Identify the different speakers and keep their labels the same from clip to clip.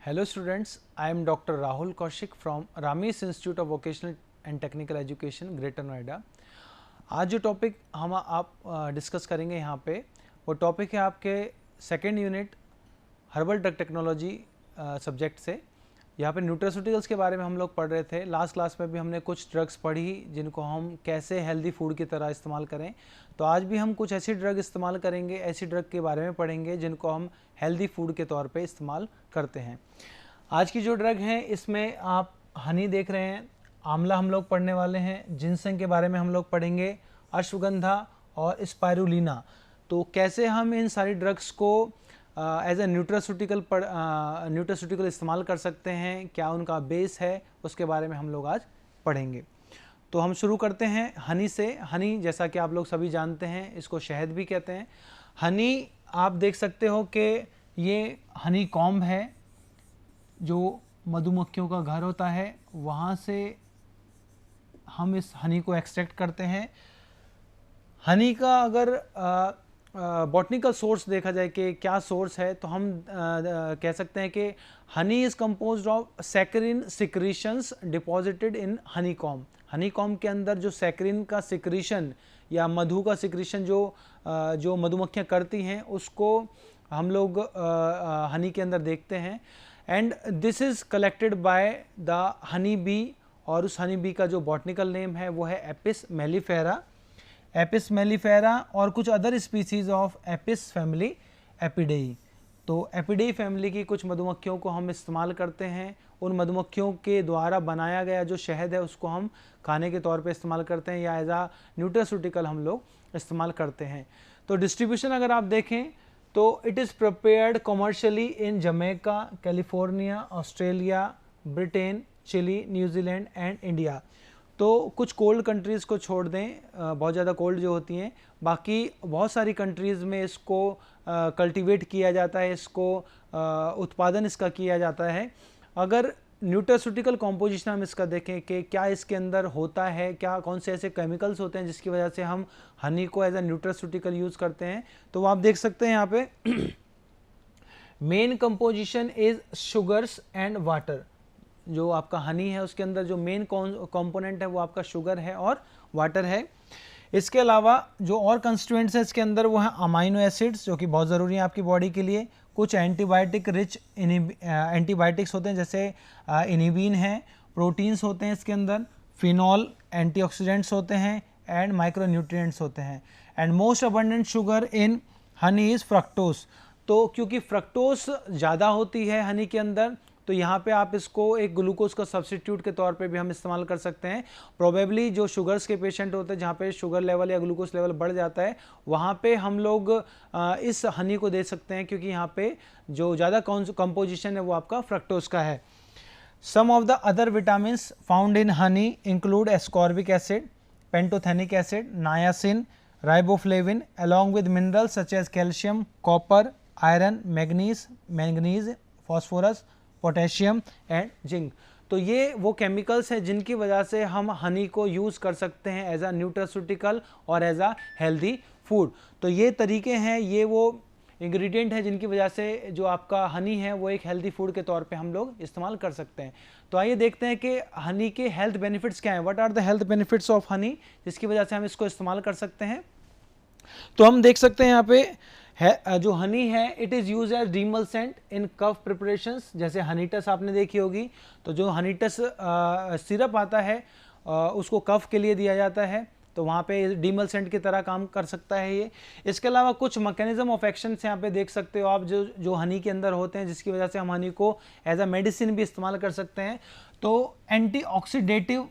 Speaker 1: Hello students, I am Dr. Rahul Kaushik from Ramesh Institute of Vocational and Technical Education, Greater Noida। आज जो topic हम आप discuss करेंगे यहाँ पे वो टॉपिक है आपके second unit herbal drug technology subject से। यहाँ पे न्यूट्रास्यूटिकल्स के बारे में हम लोग पढ़ रहे थे। लास्ट क्लास में भी हमने कुछ ड्रग्स पढ़ी जिनको हम कैसे हेल्दी फूड की तरह इस्तेमाल करें। तो आज भी हम कुछ ऐसी ड्रग इस्तेमाल करेंगे, ऐसी ड्रग के बारे में पढ़ेंगे जिनको हम हेल्दी फूड के तौर पे इस्तेमाल करते हैं। आज की जो ड्रग है इसमें आप हनी देख रहे हैं, आंवला हम लोग पढ़ने वाले हैं, जिनसेंग के बारे में हम लोग पढ़ेंगे, अश्वगंधा और स्पाइरुलिना। तो कैसे हम इन सारी ड्रग्स को एज ए न्यूट्रास्यूटिकल इस्तेमाल कर सकते हैं, क्या उनका बेस है, उसके बारे में हम लोग आज पढ़ेंगे। तो हम शुरू करते हैं हनी से। हनी जैसा कि आप लोग सभी जानते हैं, इसको शहद भी कहते हैं। हनी आप देख सकते हो कि ये हनी कॉम्ब है जो मधुमक्खियों का घर होता है, वहाँ से हम इस हनी को एक्सट्रैक्ट करते हैं। हनी का अगर बॉटनिकल सोर्स देखा जाए कि क्या सोर्स है, तो हम कह सकते हैं कि Honey is composed of saccharin secretions deposited in Honey comb. Honey comb के अंदर जो सैकरिन का सिक्रीशन या मधु का सिक्रीशन जो मधुमक्खियाँ करती हैं, उसको हम लोग हनी के अंदर देखते हैं। And this is collected by the honey bee, और उस हनी बी का जो बॉटनिकल नेम है वो है एपिस मेलिफेरा। एपिस मेलिफेरा और कुछ other species of Apis family Apidae. तो एपिडेई फैमिली की कुछ मधुमक्खियों को हम इस्तेमाल करते हैं। उन मधुमक्खियों के द्वारा बनाया गया जो शहद है उसको हम खाने के तौर पे इस्तेमाल करते हैं, या एज आ न्यूट्रास्यूटिकल हम लोग इस्तेमाल करते हैं। तो डिस्ट्रीब्यूशन अगर आप देखें तो it is prepared commercially in Jamaica, California, Australia, Britain, Chile, New Zealand and India. तो कुछ कोल्ड कंट्रीज़ को छोड़ दें, बहुत ज़्यादा कोल्ड जो होती हैं, बाकी बहुत सारी कंट्रीज़ में इसको कल्टीवेट किया जाता है, इसको उत्पादन इसका किया जाता है। अगर न्यूट्रास्यूटिकल कॉम्पोजिशन हम इसका देखें कि क्या इसके अंदर होता है, क्या कौन से ऐसे केमिकल्स होते हैं जिसकी वजह से हम हनी को एज ए न्यूट्रास्यूटिकल यूज़ करते हैं, तो आप देख सकते हैं यहाँ पे main composition is sugars and water. जो आपका हनी है उसके अंदर जो मेन कंपोनेंट है वो आपका शुगर है और वाटर है। इसके अलावा जो और कंस्टिट्यूएंट्स है इसके अंदर वो है अमाइनो एसिड्स, जो कि बहुत ज़रूरी है आपकी बॉडी के लिए। कुछ एंटीबायोटिक रिच एंटीबायोटिक्स होते हैं, जैसे इनिबीन है, प्रोटीन्स होते हैं इसके अंदर, फिनॉल, एंटीऑक्सीडेंट्स होते हैं एंड माइक्रोन्यूट्रिएंट्स होते हैं। And most abundant sugar in Honey is fructose. तो क्योंकि फ्रक्टोस ज़्यादा होती है हनी के अंदर, तो यहाँ पे आप इसको एक ग्लूकोज का सब्स्टिट्यूट के तौर पे भी हम इस्तेमाल कर सकते हैं। प्रोबेबली जो शुगर्स के पेशेंट होते हैं जहाँ पे शुगर लेवल या ग्लूकोज लेवल बढ़ जाता है, वहाँ पे हम लोग इस हनी को दे सकते हैं, क्योंकि यहाँ पे जो ज़्यादा कंपोजिशन है वो आपका फ्रक्टोज का है। Some of the other vitamins found in honey include ascorbic acid, pantothenic acid, niacin, riboflavin, along with minerals such as calcium, copper, iron, manganese, phosphorus, potassium and zinc. तो ये वो केमिकल्स हैं जिनकी वजह से हम हनी को यूज़ कर सकते हैं एज आ न्यूट्रास्यूटिकल और एज आ हेल्दी फूड। तो ये तरीके हैं, ये वो इंग्रेडिएंट है जिनकी वजह से जो आपका हनी है वो एक हेल्दी फूड के तौर पे हम लोग इस्तेमाल कर सकते हैं। तो आइए देखते हैं कि हनी के हेल्थ बेनिफिट्स क्या हैं, what are the health benefits of honey, जिसकी वजह से हम इसको इस्तेमाल कर सकते हैं। तो हम देख सकते हैं यहाँ पे है जो हनी है, it is use as demulcent in cough preparations, जैसे हनीटस आपने देखी होगी। तो जो हनीटस सिरप आता है उसको कफ के लिए दिया जाता है, तो वहाँ पे डीमल्सेंट की तरह काम कर सकता है ये। इसके अलावा कुछ मैकेनिज्म ऑफ एक्शन यहाँ पे देख सकते हो आप, जो हनी के अंदर होते हैं, जिसकी वजह से हम हनी को एज अ मेडिसिन भी इस्तेमाल कर सकते हैं। तो एंटीऑक्सीडेटिव,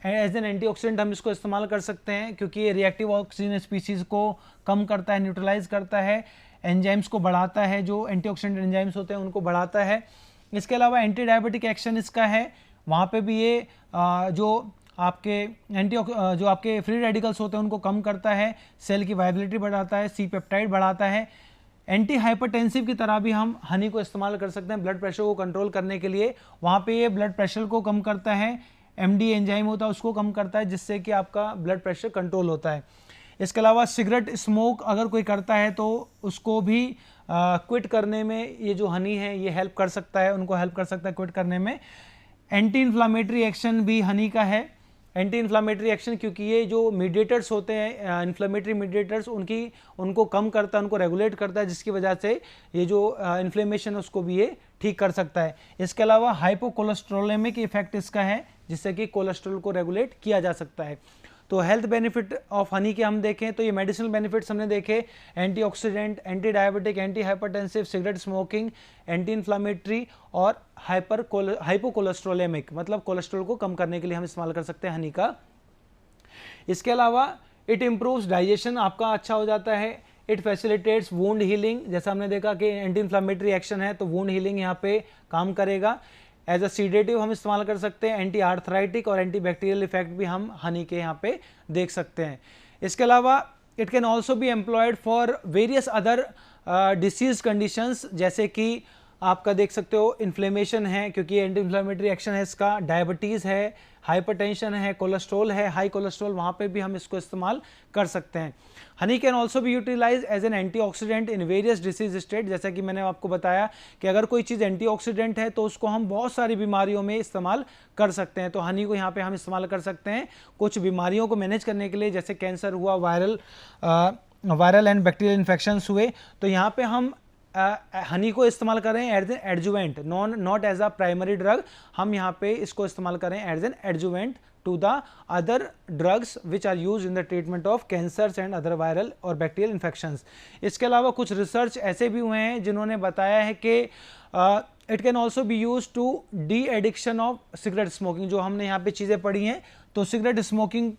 Speaker 1: एज एन एंटीऑक्सीडेंट हम इसको इस्तेमाल कर सकते हैं, क्योंकि ये रिएक्टिव ऑक्सीजन स्पीसीज़ को कम करता है, न्यूट्रलाइज करता है, एंजाइम्स को बढ़ाता है, जो एंटीऑक्सीडेंट एंजाइम्स होते हैं उनको बढ़ाता है। इसके अलावा एंटी डायबिटिक एक्शन इसका है, वहाँ पे भी ये जो आपके फ्री रेडिकल्स होते हैं उनको कम करता है, सेल की वाइबिलिटी बढ़ाता है, सी पेप्टाइड बढ़ाता है। एंटी हाइपरटेंसिव की तरह भी हम हनी को इस्तेमाल कर सकते हैं ब्लड प्रेशर को कंट्रोल करने के लिए। वहाँ पे ये ब्लड प्रेशर को कम करता है, एमडी एंजाइम होता है उसको कम करता है, जिससे कि आपका ब्लड प्रेशर कंट्रोल होता है। इसके अलावा सिगरेट स्मोक अगर कोई करता है तो उसको भी क्विट करने में ये जो हनी है ये हेल्प कर सकता है, उनको हेल्प कर सकता है क्विट करने में। एंटी इन्फ्लामेटरी एक्शन भी हनी का है, एंटी इन्फ्लामेटरी एक्शन, क्योंकि ये जो मीडिएटर्स होते हैं इन्फ्लामेटरी मीडिएटर्स उनको कम करता है, उनको रेगुलेट करता है, जिसकी वजह से ये जो इन्फ्लेमेशन है उसको भी ये ठीक कर सकता है। इसके अलावा हाइपोकोलेस्ट्रोलेमिक इफेक्ट इसका है, जिससे कि कोलेस्ट्रॉल को रेगुलेट किया जा सकता है। तो हेल्थ बेनिफिट ऑफ हनी के हम देखें तो ये मेडिसिनल बेनिफिट्स हमने देखे, antioxidant, anti diabetic, anti hypertensive, cigarette smoking, anti inflammatory और हाइपोकोलेस्ट्रोलेमिक, मतलब कोलेस्ट्रॉल को कम करने के लिए हम इस्तेमाल कर सकते हैं हनी का। इसके अलावा इट इम्प्रूव्स डाइजेशन, आपका अच्छा हो जाता है। इट फैसिलिटेट्स वुंड हीलिंग, जैसा हमने देखा कि एंटी इन्फ्लामेटरी एक्शन है तो वुंड हीलिंग यहाँ पे काम करेगा। एज अ सीडेटिव हम इस्तेमाल कर सकते हैं। एंटी आर्थराइटिक और एंटी बैक्टीरियल इफेक्ट भी हम हनी के यहाँ पे देख सकते हैं। इसके अलावा it can also be employed for various other disease conditions, जैसे कि आपका देख सकते हो इन्फ्लेमेशन है, क्योंकि एंटी इन्फ्लेमेटरी एक्शन है इसका, डायबिटीज़ है, हाइपरटेंशन है, कोलेस्ट्रॉल है, हाई कोलेस्ट्रॉल, वहाँ पे भी हम इसको इस्तेमाल कर सकते हैं। Honey can also be utilize as an antioxidant in various disease state, जैसा कि मैंने आपको बताया कि अगर कोई चीज़ एंटीऑक्सीडेंट है तो उसको हम बहुत सारी बीमारियों में इस्तेमाल कर सकते हैं। तो हनी को यहाँ पे हम इस्तेमाल कर सकते हैं कुछ बीमारियों को मैनेज करने के लिए, जैसे कैंसर हुआ, वायरल एंड बैक्टीरियल इन्फेक्शंस हुए, तो यहाँ पे हम हनी को इस्तेमाल करें as an adjuvant, not as a primary drug, हम यहाँ पे इसको इस्तेमाल करें as an adjuvant to the other drugs which are use in the treatment of cancers and other viral और बैक्टीरियल इन्फेक्शंस। इसके अलावा कुछ रिसर्च ऐसे भी हुए हैं जिन्होंने बताया है कि it can also be use to de addiction of cigarette smoking. जो हमने यहाँ पे चीज़ें पढ़ी हैं, तो सिगरेट स्मोकिंग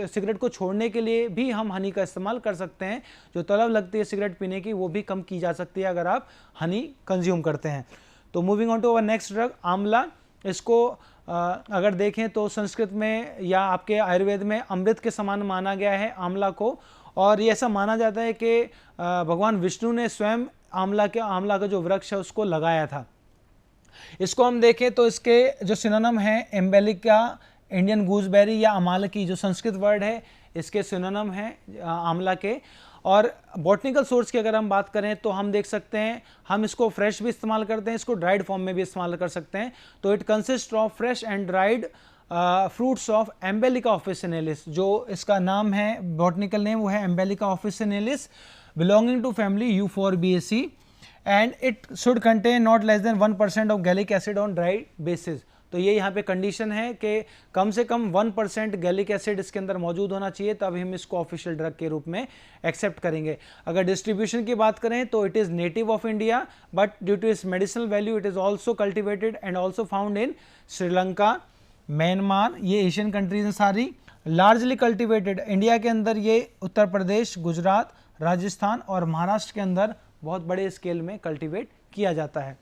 Speaker 1: सिगरेट को छोड़ने के लिए भी हम हनी का इस्तेमाल कर सकते हैं। जो तलब लगती है सिगरेट पीने की वो भी कम की जा सकती है अगर आप हनी कंज्यूम करते हैं। तो moving on to our next drug, amla. इसको अगर देखें तो संस्कृत में या आपके आयुर्वेद में अमृत के समान माना गया है आंवला को, और ये ऐसा माना जाता है कि भगवान विष्णु ने स्वयं आंवला का जो वृक्ष है उसको लगाया था। इसको हम देखें तो इसके जो सिनोनिम है एम्बेलिका, इंडियन गूसबेरी या अमालकी, जो संस्कृत वर्ड है इसके सिनोनिम है आंवला के। और बॉटनिकल सोर्स की अगर हम बात करें तो हम देख सकते हैं हम इसको फ्रेश भी इस्तेमाल करते हैं, इसको ड्राइड फॉर्म में भी इस्तेमाल कर सकते हैं। तो it consist of fresh and dried fruits of Emblica officinalis, जो इसका नाम है बॉटनिकल नेम वो है Emblica officinalis, belonging to family Euphorbiaceae, and it should contain not less than 1% of gallic acid on dry basis. तो ये यहाँ पे कंडीशन है कि कम से कम 1% गैलिक एसिड इसके अंदर मौजूद होना चाहिए, तब हम इसको ऑफिशियल ड्रग के रूप में एक्सेप्ट करेंगे। अगर डिस्ट्रीब्यूशन की बात करें तो it is native of India, but due to its medicinal value it is also cultivated and also found in Sri Lanka, Myanmar, ये एशियन कंट्रीज हैं सारी। लार्जली कल्टिवेटेड इंडिया के अंदर ये उत्तर प्रदेश, गुजरात, राजस्थान और महाराष्ट्र के अंदर बहुत बड़े स्केल में कल्टीवेट किया जाता है।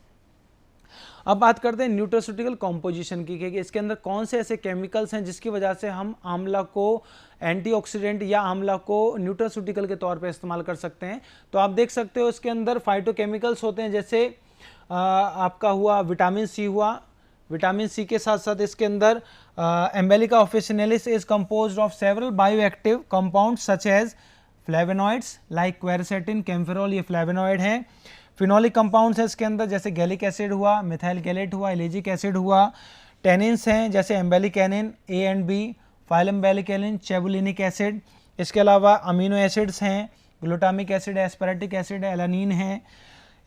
Speaker 1: अब बात करते हैं न्यूट्रास्यूटिकल कॉम्पोजिशन की, कि इसके अंदर कौन से ऐसे केमिकल्स हैं जिसकी वजह से हम आंवला को एंटीऑक्सीडेंट या आंवला को न्यूट्रास्यूटिकल के तौर पे इस्तेमाल कर सकते हैं। तो आप देख सकते हो इसके अंदर फाइटोकेमिकल्स होते हैं, जैसे आपका हुआ विटामिन सी हुआ, विटामिन सी के साथ साथ इसके अंदर Emblica officinalis is composed of several bioactive compounds such as flavonoids like quercetin, kaempferol, ये फ्लेवेनॉइड हैं। फिनोलिक कंपाउंड्स है इसके अंदर, जैसे गैलिक एसिड हुआ, मिथाइल गैलेट हुआ, एलेजिक एसिड हुआ। टेनिन्स हैं जैसे emblicanin, A and B, phyllembelicanin, chebulinic acid. इसके अलावा अमीनो एसिड्स हैं, ग्लूटामिक एसिड है, एस्पेरेटिक एसिड है, एलानिन है।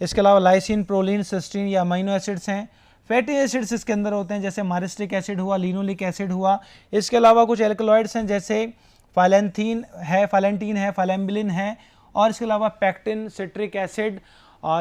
Speaker 1: इसके अलावा लाइसिन, प्रोलिन, सिस्टीन या अमीनो एसिड्स हैं। फैटी एसिड्स इसके अंदर होते हैं, जैसे मारिस्टिक एसिड हुआ, लिनोलिक एसिड हुआ। इसके अलावा कुछ एल्कलॉइड्स हैं, जैसे फाइलेंटीन है, फाइलेम्बिलिन है, और इसके अलावा पैक्टिन, सिट्रिक एसिड,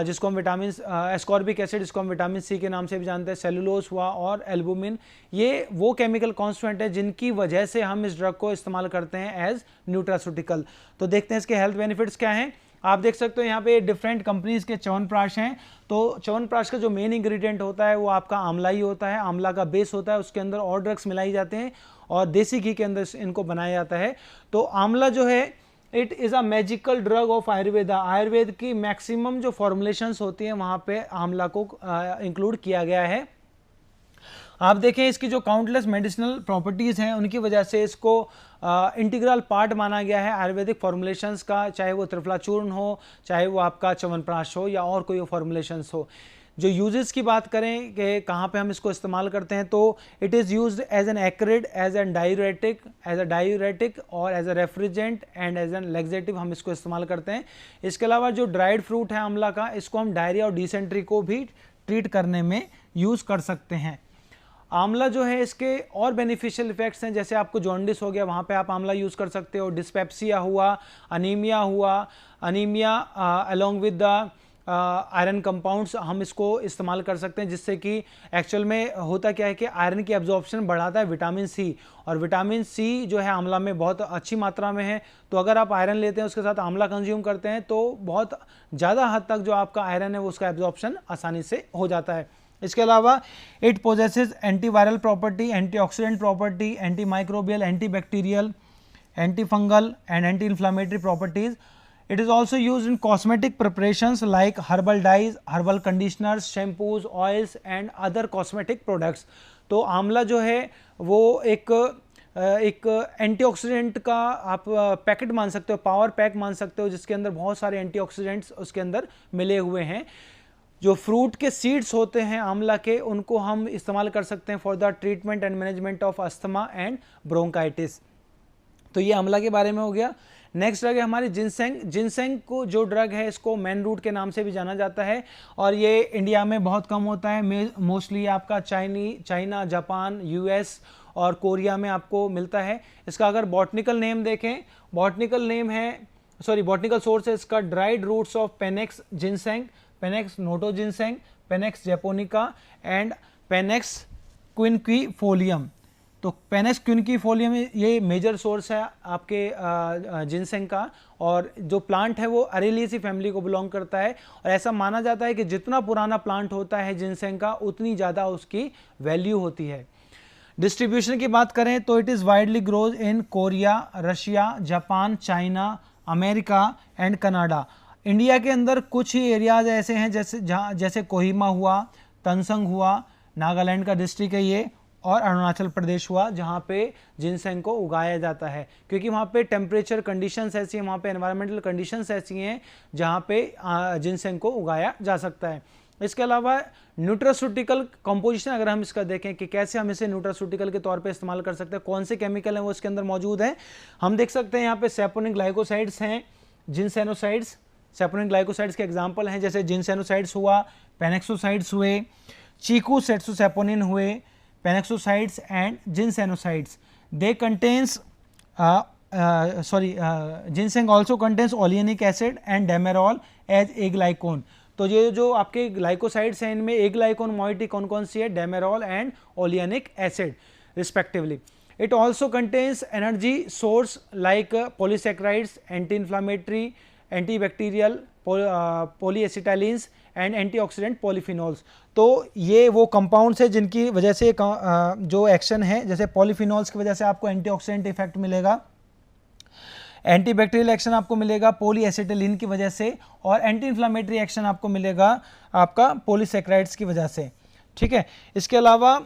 Speaker 1: जिसको हम विटामिन एस्कॉर्बिक एसिड, जिसको हम विटामिन सी के नाम से भी जानते हैं, सेलुलोज हुआ, और एल्बुमिन। ये वो केमिकल कॉन्स्टिट्यूएंट है जिनकी वजह से हम इस ड्रग को इस्तेमाल करते हैं एज न्यूट्रास्यूटिकल। तो देखते हैं इसके हेल्थ बेनिफिट्स क्या हैं। आप देख सकते हो यहाँ पे डिफरेंट कंपनीज के च्यवनप्राश हैं। तो च्यवनप्राश का जो मेन इंग्रेडिएंट होता है वो आपका आंवला ही होता है, आंवला का बेस होता है, उसके अंदर और ड्रग्स मिलाई जाते हैं और देसी घी के अंदर इनको बनाया जाता है। तो आंवला जो है it is a magical drug of Ayurveda, Ayurveda की मैक्सिमम जो फॉर्मुलेशंस होती हैं वहाँ पे आंवला को इंक्लूड किया गया है। आप देखें इसकी जो काउंटलेस मेडिसिनल प्रॉपर्टीज़ हैं उनकी वजह से इसको इंटीग्रल पार्ट माना गया है आयुर्वेदिक फॉर्मुलेशंस का, चाहे वो त्रिफला चूर्ण हो, चाहे वो आपका च्यवनप्राश हो या और कोई फॉर्मुलेशंस हो। जो यूजेस की बात करें कि कहाँ पे हम इसको इस्तेमाल करते हैं, तो it is used as an acrid, as an diuretic और as a refrigerant and as an laxative हम इसको इस्तेमाल करते हैं। इसके अलावा जो ड्राइड फ्रूट है आंवला का, इसको हम डायरिया और डिसेंट्री को भी ट्रीट करने में यूज़ कर सकते हैं। आंवला जो है इसके और बेनिफिशियल इफेक्ट्स हैं, जैसे आपको जॉन्डिस हो गया वहाँ पे आप आंवला यूज़ कर सकते हो, डिस्पेप्सिया हुआ, anaemia along with the iron compounds हम इसको इस्तेमाल कर सकते हैं, जिससे कि एक्चुअल में होता क्या है कि आयरन की एब्जॉर्प्शन बढ़ाता है विटामिन सी, और विटामिन सी जो है आंवला में बहुत अच्छी मात्रा में है। तो अगर आप आयरन लेते हैं उसके साथ आंवला कंज्यूम करते हैं तो बहुत ज़्यादा हद तक जो आपका आयरन है वो उसका एब्जॉर्प्शन आसानी से हो जाता है। इसके अलावा it possesses antiviral property, antioxidant property, anti microbial, anti bacterial, anti fungal and anti inflammatory properties. It is also used in cosmetic preparations like herbal dyes, herbal conditioners, shampoos, oils and other cosmetic products। तो आंवला जो है वो एक antioxidant का आप packet मान सकते हो, पावर पैक मान सकते हो, जिसके अंदर बहुत सारे एंटीऑक्सीडेंट्स उसके अंदर मिले हुए हैं। जो फ्रूट के सीड्स होते हैं आंवला के, उनको हम इस्तेमाल कर सकते हैं for the treatment and management of asthma and bronchitis. तो ये आंवला के बारे में हो गया। नेक्स्ट ड्रग है हमारी जिनसेंग। जिनसेंग को जो ड्रग है इसको मैन रूट के नाम से भी जाना जाता है, और ये इंडिया में बहुत कम होता है। मोस्टली आपका चाइना, जापान, यूएस और कोरिया में आपको मिलता है। इसका अगर बॉटनिकल नेम देखें, बॉटनिकल सोर्स है इसका dried roots of Panax ginseng, Panax notoginseng, Panax japonica and Panax quinquefolium. तो पेनेक्स क्विनक्विफोलियम ये मेजर सोर्स है आपके जिनसेंग का, और जो प्लांट है वो अरेलिएसी फैमिली को बिलोंग करता है, और ऐसा माना जाता है कि जितना पुराना प्लांट होता है जिनसेंग का उतनी ज़्यादा उसकी वैल्यू होती है। डिस्ट्रीब्यूशन की बात करें तो it is widely grows in Korea, Russia, Japan, China, America and Canada. India के अंदर कुछ ही एरियाज ऐसे हैं जैसे कोहिमा हुआ, तंसंग हुआ, नागालैंड का डिस्ट्रिक्ट है ये, और अरुणाचल प्रदेश हुआ, जहाँ पे जिनसेंग को उगाया जाता है, क्योंकि वहाँ पे टेम्परेचर कंडीशंस ऐसी हैं, वहाँ पे एनवायरमेंटल कंडीशंस ऐसी हैं जहाँ पे जिनसेंग को उगाया जा सकता है। इसके अलावा न्यूट्रास्यूटिकल कंपोजिशन अगर हम इसका देखें कि कैसे हम इसे न्यूट्रास्यूटिकल के तौर पे इस्तेमाल कर सकते हैं, कौन से केमिकल हैं वो इसके अंदर मौजूद हैं, हम देख सकते हैं यहाँ पे सैपोनिक ग्लाइकोसाइड्स हैं, जिनसेनोसाइड्स। सैपोनिक ग्लाइकोसाइड्स के एग्जाम्पल हैं जैसे जिनसेनोसाइड्स हुआ, पेनेक्सोसाइड्स हुए, चीकू सेट्सोसैपोनिन हुए, panaxosides and ginsenosides. They contains ginseng also contains oleanolic acid and demerol as aglycone. तो ये जो आपके ग्लाइकोसाइड्स हैं इनमें ए ग्लाइकोन मॉइटी कौन कौन सी है, demerol and oleanolic acid respectively. It also contains energy source like polysaccharides, anti inflammatory, anti bacterial, polyacetylenes and antioxidant polyphenols. तो ये वो कंपाउंड्स है जिनकी वजह से जो एक्शन है, जैसे पॉलीफिनॉल्स की वजह से आपको एंटीऑक्सीडेंट इफेक्ट मिलेगा, एंटी बैक्टीरियल एक्शन आपको मिलेगा पॉलीएसिटाइलिन की वजह से, और एंटी इन्फ्लामेटरी एक्शन आपको मिलेगा आपका पॉलीसेक्राइड्स की वजह से। ठीक है, इसके अलावा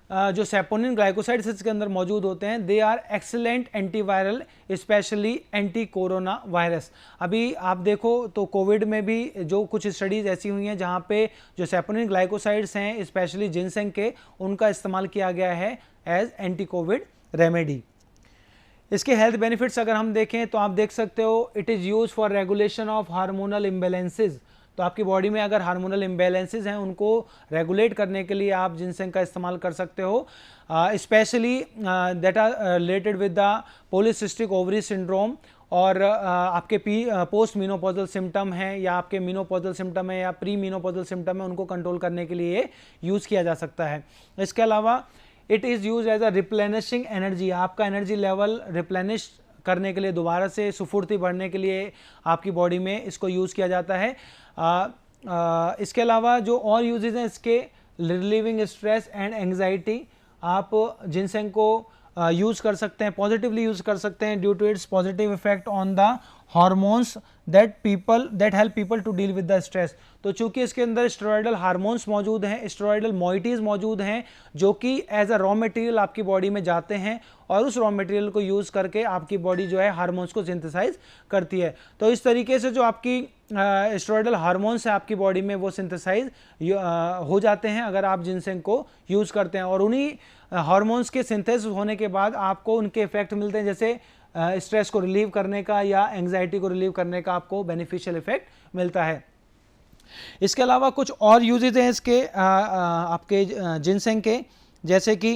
Speaker 1: जो सैपोनिन ग्लाइकोसाइड्स इसके अंदर मौजूद होते हैं, they are excellent antiviral, specially anti corona virus. अभी आप देखो तो कोविड में भी जो कुछ स्टडीज़ ऐसी हुई हैं जहाँ पे जो सैपोनिन ग्लाइकोसाइड्स हैं स्पेशली जिनसेंग के, उनका इस्तेमाल किया गया है एज एंटी कोविड रेमेडी। इसके हेल्थ बेनिफिट्स अगर हम देखें तो आप देख सकते हो, it is use for regulation of hormonal imbalances. तो आपकी बॉडी में अगर हार्मोनल इम्बेलेंसेज हैं उनको रेगुलेट करने के लिए आप जिनसेंग का इस्तेमाल कर सकते हो, specially that are related with the polycystic ovary syndrome, और आपके पोस्ट मीनोपॉजल सिम्टम है या आपके मीनोपॉजल सिम्टम है या प्री मीनोपॉजल सिम्टम है, उनको कंट्रोल करने के लिए यूज़ किया जा सकता है। इसके अलावा it is use as a replenishing energy, आपका एनर्जी लेवल रिप्लेनिश करने के लिए, दोबारा से सुफुर्ती बढ़ने के लिए आपकी बॉडी में इसको यूज़ किया जाता है। इसके अलावा जो और यूजेज हैं इसके, रिलीविंग स्ट्रेस एंड एंग्जाइटी, आप जिनसेंग को यूज़ कर सकते हैं, पॉजिटिवली यूज़ कर सकते हैं due to its positive effect on the hormones that help people to deal with the stress. तो चूंकि इसके अंदर स्टेरॉयडल हार्मोन्स मौजूद हैं, स्टेरॉयडल मॉइटीज़ मौजूद हैं, जो कि एज अ रॉ मटेरियल आपकी बॉडी में जाते हैं और उस रॉ मटेरियल को यूज़ करके आपकी बॉडी जो है हार्मोन्स को सिंथेसाइज करती है। तो इस तरीके से जो आपकी स्टेरॉयडल हार्मोन्स है आपकी बॉडी में वो सिंथेसाइज हो जाते हैं अगर आप जिनसेंग को यूज़ करते हैं, और उन्हीं हार्मोन्स के सिंथेसिस होने के बाद आपको उनके इफेक्ट मिलते हैं, जैसे स्ट्रेस को रिलीव करने का या एंग्जाइटी को रिलीव करने का आपको बेनिफिशियल इफेक्ट मिलता है। इसके अलावा कुछ और यूजेज हैं इसके आपके जिनसेंग के, जैसे कि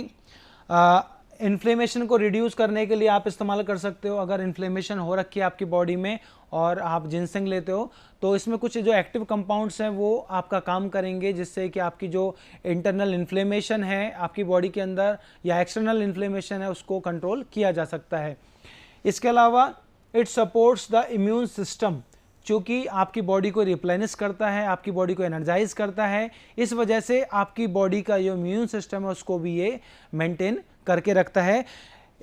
Speaker 1: इन्फ्लेमेशन को रिड्यूस करने के लिए आप इस्तेमाल कर सकते हो। अगर इन्फ्लेमेशन हो रखी है आपकी बॉडी में और आप जिनसेंग लेते हो तो इसमें कुछ जो एक्टिव कंपाउंड्स हैं वो आपका काम करेंगे, जिससे कि आपकी जो इंटरनल इन्फ्लेमेशन है आपकी बॉडी के अंदर या एक्सटर्नल इन्फ्लेमेशन है उसको कंट्रोल किया जा सकता है। इसके अलावा it supports the immune system, चूँकि आपकी बॉडी को रिप्लेनिश करता है, आपकी बॉडी को एनर्जाइज करता है, इस वजह से आपकी बॉडी का जो इम्यून सिस्टम है उसको भी ये मेंटेन करके रखता है।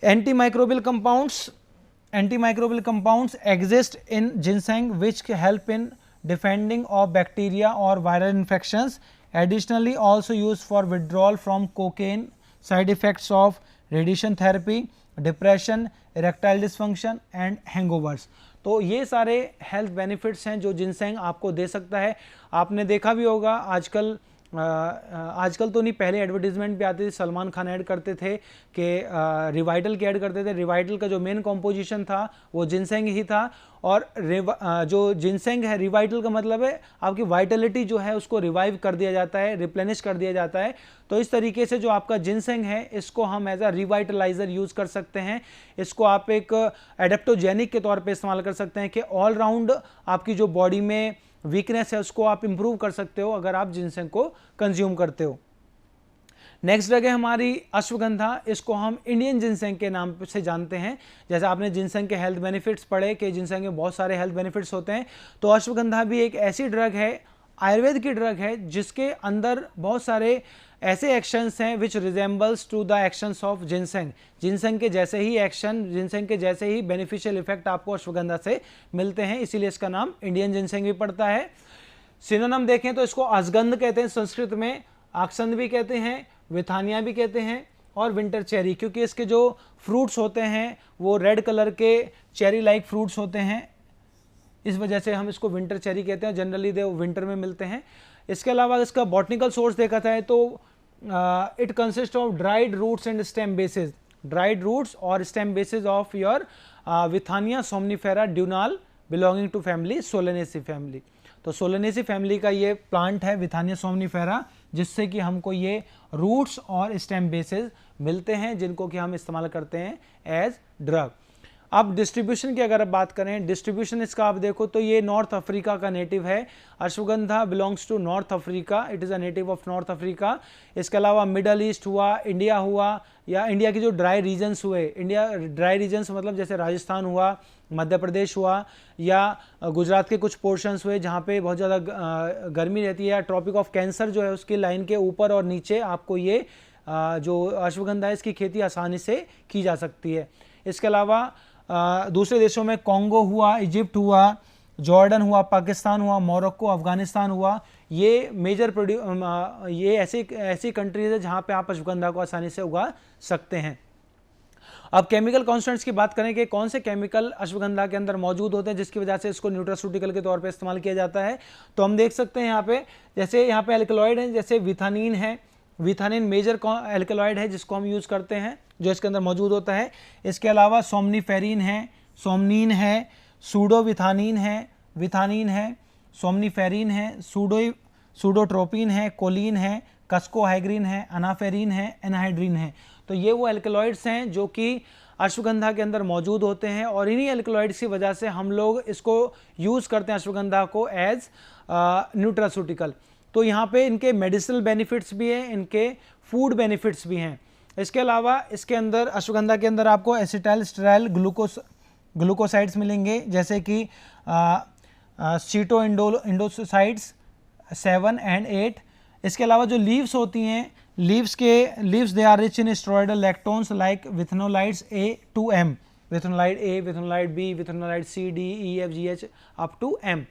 Speaker 1: Anti microbial compounds exist in ginseng which help in defending of bacteria और viral infections, additionally also use for withdrawal from cocaine, side effects of radiation therapy, depression, erectile dysfunction and hangovers. तो ये सारे health benefits हैं जो ginseng आपको दे सकता है। आपने देखा भी होगा आजकल तो नहीं, पहले एडवर्टीजमेंट भी आती थी, सलमान खान ऐड करते थे कि रिवाइटल की ऐड करते थे। रिवाइटल का जो मेन कॉम्पोजिशन था वो जिनसेंग ही था, और जो जिनसेंग है, रिवाइटल का मतलब है आपकी वाइटलिटी जो है उसको रिवाइव कर दिया जाता है, रिप्लेनिश कर दिया जाता है। तो इस तरीके से जो आपका जिनसेंग है इसको हम एज अ रिवाइटलाइजर यूज़ कर सकते हैं। इसको आप एक एडेप्टोजेनिक के तौर पे इस्तेमाल कर सकते हैं कि ऑलराउंड आपकी जो बॉडी में वीकनेस है उसको आप इंप्रूव कर सकते हो अगर आप जिनसेंग को कंज्यूम करते हो। नेक्स्ट ड्रग है हमारी अश्वगंधा। इसको हम इंडियन जिनसेंग के नाम से जानते हैं। जैसे आपने जिनसेंग के हेल्थ बेनिफिट्स पढ़े कि जिनसेंग में बहुत सारे हेल्थ बेनिफिट्स होते हैं, तो अश्वगंधा भी एक ऐसी ड्रग है, आयुर्वेद की ड्रग है, जिसके अंदर बहुत सारे ऐसे एक्शंस हैं which resembles to the actions of ginseng. Ginseng के जैसे ही एक्शन, जिनसेंग के जैसे ही बेनिफिशियल इफेक्ट आपको अश्वगंधा से मिलते हैं, इसीलिए इसका नाम इंडियन जिनसेंग भी पड़ता है। सिनोनिम देखें तो इसको अश्वगंध कहते हैं संस्कृत में, आक्संद भी कहते हैं, विथानिया भी कहते हैं, और विंटर चेरी, क्योंकि इसके जो फ्रूट्स होते हैं वो रेड कलर के चेरी लाइक फ्रूट्स होते हैं, इस वजह से हम इसको विंटर चेरी कहते हैं। जनरली दे विंटर में मिलते हैं। इसके अलावा इसका बॉटनिकल सोर्स देखा जाए तो it consist of dried roots and stem basis, dried roots और stem basis of your Withania somnifera Dunal belonging to family Solanaceae family. तो सोलेनेसी फैमिली का ये प्लांट है विथानिया सोमनिफेरा, जिससे कि हमको ये रूट्स और स्टेम बेसिस मिलते हैं, जिनको कि हम इस्तेमाल करते हैं एज ड्रग। अब डिस्ट्रीब्यूशन की अगर आप बात करें, डिस्ट्रीब्यूशन इसका आप देखो तो ये नॉर्थ अफ्रीका का नेटिव है। Ashwagandha belongs to North Africa, it is a native of North Africa. इसके अलावा मिडल ईस्ट हुआ, इंडिया हुआ, या इंडिया के जो ड्राई रीजन्स हुए, इंडिया ड्राई रीजन्स मतलब जैसे राजस्थान हुआ, मध्य प्रदेश हुआ, या गुजरात के कुछ पोर्शंस हुए जहाँ पे बहुत ज़्यादा गर्मी रहती है, या ट्रॉपिक ऑफ कैंसर जो है उसकी लाइन के ऊपर और नीचे आपको ये जो अश्वगंधा है इसकी खेती आसानी से की जा सकती है। इसके अलावा दूसरे देशों में कॉन्गो हुआ, इजिप्ट हुआ, जॉर्डन हुआ, पाकिस्तान हुआ, मोरक्को, अफगानिस्तान हुआ, ये मेजर ये ऐसी कंट्रीज है जहाँ पे आप अश्वगंधा को आसानी से उगा सकते हैं। अब केमिकल कॉन्स्टेंट्स की बात करें कि कौन से केमिकल अश्वगंधा के अंदर मौजूद होते हैं जिसकी वजह से इसको न्यूट्रास्यूटिकल के तौर पे इस्तेमाल किया जाता है, तो हम देख सकते हैं यहाँ पे, जैसे यहाँ पे एल्कलॉइड है, जैसे विथानिन है, विथानिन मेजर एल्कलॉइड है जिसको हम यूज़ करते हैं, जो इसके अंदर मौजूद होता है। इसके अलावा सोमनीफेरिन है, सोमनीन है, सूडोविथानिन है, विथानिन है, सोमनीफेरिन है, सूडोट्रोपिन है, कोलिन है, कस्कोहाइग्रीन है, अनाफेरिन है, एनहाइड्रीन है। तो ये वो एल्कलॉइड्स हैं जो कि अश्वगंधा के अंदर मौजूद होते हैं, और इन्हीं एल्कलॉइड्स की वजह से हम लोग इसको यूज़ करते हैं अश्वगंधा को एज न्यूट्रास्यूटिकल। तो यहाँ पे इनके मेडिसिनल बेनिफिट्स भी हैं, इनके फूड बेनिफिट्स भी हैं। इसके अलावा इसके अंदर अश्वगंधा के अंदर आपको एसिटाइल स्टेराइल ग्लूकोसाइड्स मिलेंगे, जैसे कि सीटोइंडोसाइड्स 7 and 8। इसके अलावा जो लीव्स होती हैं, leaves they are rich in steroidal lactones like withanolides A to M, withanolide A, withanolide B, withanolide C, D, E, F, G, H up to M.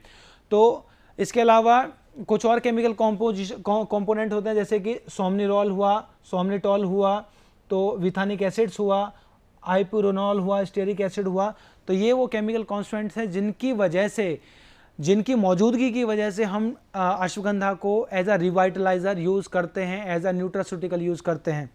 Speaker 1: तो इसके अलावा कुछ और केमिकल कंपोनेंट होते हैं जैसे कि सोमनिरोल हुआ, सोमनिटॉल हुआ, तो विथानिक एसिड्स हुआ, आइपुरोनॉल हुआ, स्टेरिक एसिड हुआ। तो ये वो केमिकल कॉन्स्टिट्यूएंट्स हैं जिनकी वजह से, जिनकी मौजूदगी की वजह से हम अश्वगंधा को एज अ रिवाइटलाइजर यूज़ करते हैं, एज अ न्यूट्रास्यूटिकल यूज़ करते हैं।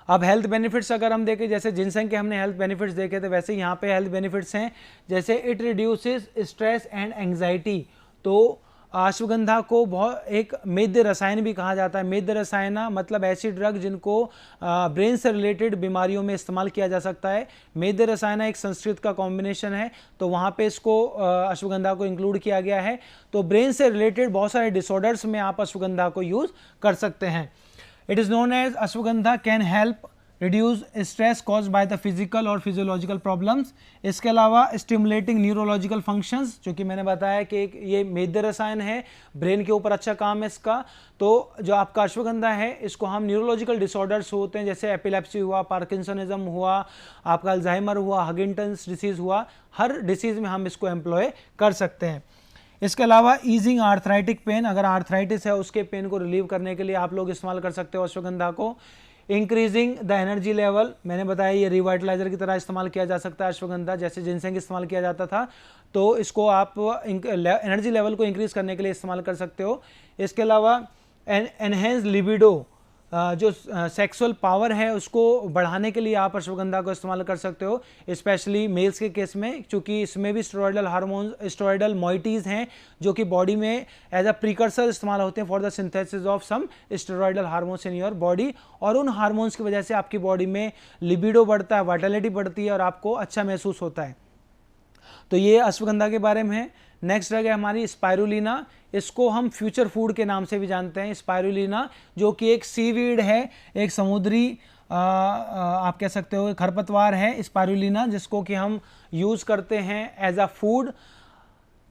Speaker 1: अब हेल्थ बेनिफिट्स अगर हम देखें, जैसे जिनसेंग के हमने हेल्थ बेनिफिट्स देखे थे, वैसे यहाँ पे हेल्थ बेनिफिट्स हैं जैसे it reduces stress and anxiety. तो अश्वगंधा को बहुत एक मेद्य रसायन भी कहा जाता है। मेद्य रसायन मतलब ऐसी ड्रग जिनको ब्रेन से रिलेटेड बीमारियों में इस्तेमाल किया जा सकता है। मेद्य रसायन एक संस्कृत का कॉम्बिनेशन है, तो वहाँ पे इसको अश्वगंधा को इंक्लूड किया गया है। तो ब्रेन से रिलेटेड बहुत सारे डिसऑर्डर्स में आप अश्वगंधा को यूज़ कर सकते हैं। It is known as ashwagandha can help reduce stress cause by the physical और फिजियोलॉजिकल प्रॉब्लम्स। इसके अलावा स्टिमुलेटिंग न्यूरोलॉजिकल फंक्शंस, जो कि मैंने बताया कि ये मेद्य रसायन है, ब्रेन के ऊपर अच्छा काम है इसका। तो जो आपका अश्वगंधा है इसको हम न्यूरोलॉजिकल डिसऑर्डर्स होते हैं जैसे एपिलेप्सी हुआ, पार्किंसनिज्म हुआ, आपका अल्जाइमर हुआ, हगिंटन्स डिसीज़ हुआ, हर डिसीज़ में हम इसको एम्प्लॉय कर सकते हैं। इसके अलावा ईजिंग आर्थराइटिक पेन, अगर आर्थराइटिस है उसके पेन को रिलीव करने के लिए आप लोग इस्तेमाल कर सकते हो अश्वगंधा को। इंक्रीजिंग द एनर्जी लेवल, मैंने बताया ये रिवाइटलाइजर की तरह इस्तेमाल किया जा सकता है अश्वगंधा, जैसे जिनसेंग इस्तेमाल किया जाता था, तो इसको आप एनर्जी लेवल को इंक्रीज करने के लिए इस्तेमाल कर सकते हो। इसके अलावा एनहेंस लिबिडो, जो सेक्सुअल पावर है उसको बढ़ाने के लिए आप अश्वगंधा को इस्तेमाल कर सकते हो, स्पेशली मेल्स के केस में, क्योंकि इसमें भी स्टेरॉयडल हार्मोन, स्टेरॉयडल मॉइटीज़ हैं जो कि बॉडी में एज अ प्रीकर्सर इस्तेमाल होते हैं for the synthesis of some steroidal hormones in your body, और उन हार्मोन्स की वजह से आपकी बॉडी में लिबिडो बढ़ता है, वाइटलिटी बढ़ती है और आपको अच्छा महसूस होता है। तो ये अश्वगंधा के बारे में है। नेक्स्ट ड्रग है हमारी स्पाइरुलिना, इसको हम फ्यूचर फूड के नाम से भी जानते हैं। स्पाइरुलिना जो कि एक सीवीड है, एक समुद्री आप कह सकते हो खरपतवार है स्पाइरुलिना, जिसको कि हम यूज़ करते हैं एज अ फूड।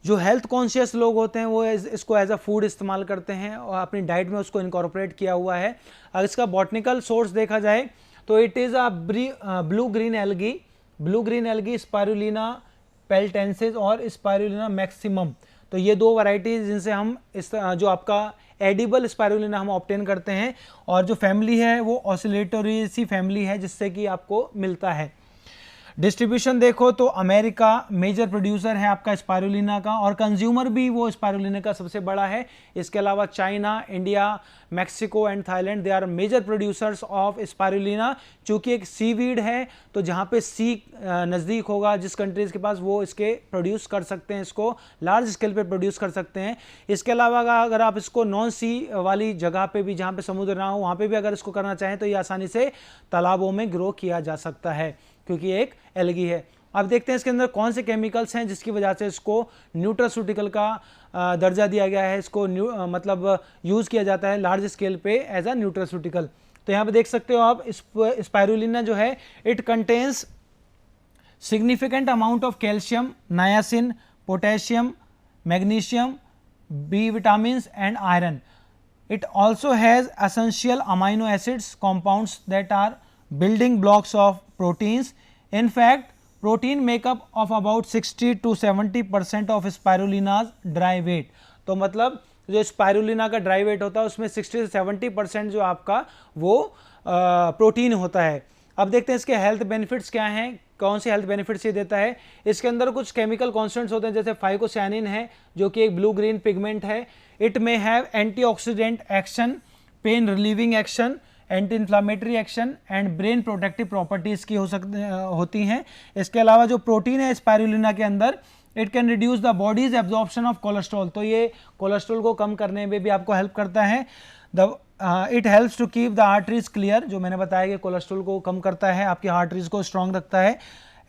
Speaker 1: जो हेल्थ कॉन्शियस लोग होते हैं वो इसको एज अ फूड इस्तेमाल करते हैं और अपनी डाइट में उसको इनकॉर्पोरेट किया हुआ है। अगर इसका बॉटनिकल सोर्स देखा जाए तो it is a blue green algae spirulina platensis और स्पाइरुलिना मैक्सिमम। तो ये दो वैरायटीज जिनसे हम इस जो आपका एडिबल स्पाइरुलिना हम ऑब्टेन करते हैं, और जो फैमिली है वो ऑसिलेटोरियसी फैमिली है जिससे कि आपको मिलता है। डिस्ट्रीब्यूशन देखो तो अमेरिका मेजर प्रोड्यूसर है आपका स्पाइरुलिना का, और कंज्यूमर भी वो स्पाइरुलिना का सबसे बड़ा है। इसके अलावा China, India, Mexico and Thailand they are major producers of spirulina. चूँकि एक सीवीड है तो जहाँ पे सी नज़दीक होगा जिस कंट्रीज़ के पास, वो इसके प्रोड्यूस कर सकते हैं, इसको लार्ज स्केल पे प्रोड्यूस कर सकते हैं। इसके अलावा अगर आप इसको नॉन सी वाली जगह पे भी, जहाँ पे समुद्र ना हो, वहाँ पे भी अगर इसको करना चाहें तो ये आसानी से तालाबों में ग्रो किया जा सकता है क्योंकि एक एल्गी है। अब देखते हैं इसके अंदर कौन से केमिकल्स हैं जिसकी वजह से इसको न्यूट्रास्यूटिकल का दर्जा दिया गया है, इसको मतलब यूज़ किया जाता है लार्ज स्केल पे एज अ न्यूट्रास्यूटिकल। तो यहाँ पे देख सकते हो आप स्पाइरुलिना जो है, it contains significant amount of calcium, niacin, potassium, magnesium, B vitamins and iron. It also has essential amino acids compounds that are building blocks of proteins. In fact, protein makeup of about 60 to 70% of spirulina's dry weight. तो मतलब जो spirulina का dry wait होता है उसमें 60 से 70% जो आपका वो प्रोटीन होता है। अब देखते हैं इसके हेल्थ बेनिफिट्स क्या हैं, कौन से हेल्थ बेनिफिट्स ये देता है। इसके अंदर कुछ केमिकल कॉन्स्टेंट्स होते हैं जैसे फाइकोसायानिन है जो कि एक ब्लू ग्रीन पिगमेंट है। It may have antioxidant action, pain relieving action, anti inflammatory action and brain protective properties की होती हैं। इसके अलावा जो प्रोटीन है स्पाइरुलिना के अंदर, it can reduce the bodies absorption of cholesterol, तो ये कोलेस्ट्रॉल को कम करने में भी आपको हेल्प करता है। It helps to keep the arteries clear, जो मैंने बताया कि कोलेस्ट्रॉल को कम करता है, आपकी आर्टरीज को स्ट्रॉन्ग रखता है।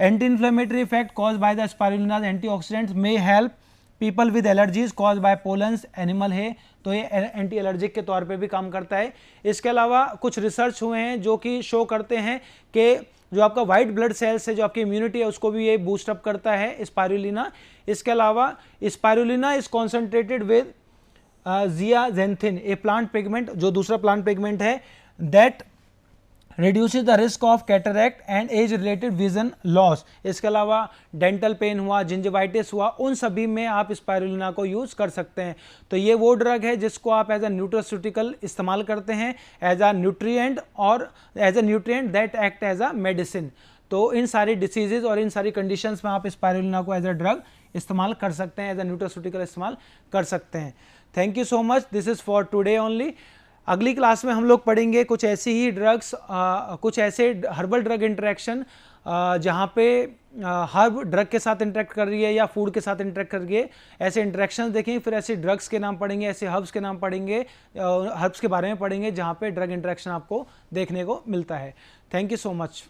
Speaker 1: Anti inflammatory effect cause by the spirulina's antioxidants may help people with allergies cause by pollens animal है, तो ये एंटी एलर्जिक के तौर पे भी काम करता है। इसके अलावा कुछ रिसर्च हुए हैं जो कि शो करते हैं कि जो आपका वाइट ब्लड सेल्स है, जो आपकी इम्यूनिटी है, उसको भी ये बूस्ट अप करता है स्पाइरुलिना। इसके अलावा spirulina is concentrated with zeaxanthin, a plant pigment, जो दूसरा प्लांट पिगमेंट है, that reduces the risk of cataract and age related vision loss. इसके अलावा डेंटल पेन हुआ, जिंजिवाइटिस हुआ, उन सभी में आप स्पाइरुलिना को यूज़ कर सकते हैं। तो ये वो ड्रग है जिसको आप एज अ न्यूट्रास्यूटिकल इस्तेमाल करते हैं, एज अ न्यूट्रिएंट और as a nutrient that act as a medicine. तो इन सारी डिसीजेज और इन सारी कंडीशंस में आप स्पाइरुलिना को एज अ ड्रग इस्तेमाल कर सकते हैं, एज अ न्यूट्रास्यूटिकल इस्तेमाल कर सकते हैं। Thank you so much, this is for today only. अगली क्लास में हम लोग पढ़ेंगे कुछ ऐसी ही ड्रग्स, कुछ ऐसे हर्बल ड्रग इंटरेक्शन जहाँ पे हर्ब ड्रग के साथ इंटरेक्ट कर रही है या फूड के साथ इंटरेक्ट कर रही है, ऐसे इंटरेक्शन देखेंगे। फिर ऐसे ड्रग्स के नाम पढ़ेंगे, ऐसे हर्ब्स के नाम पढ़ेंगे, हर्ब्स के बारे में पढ़ेंगे जहाँ पे ड्रग इंटरेक्शन आपको देखने को मिलता है। Thank you so much.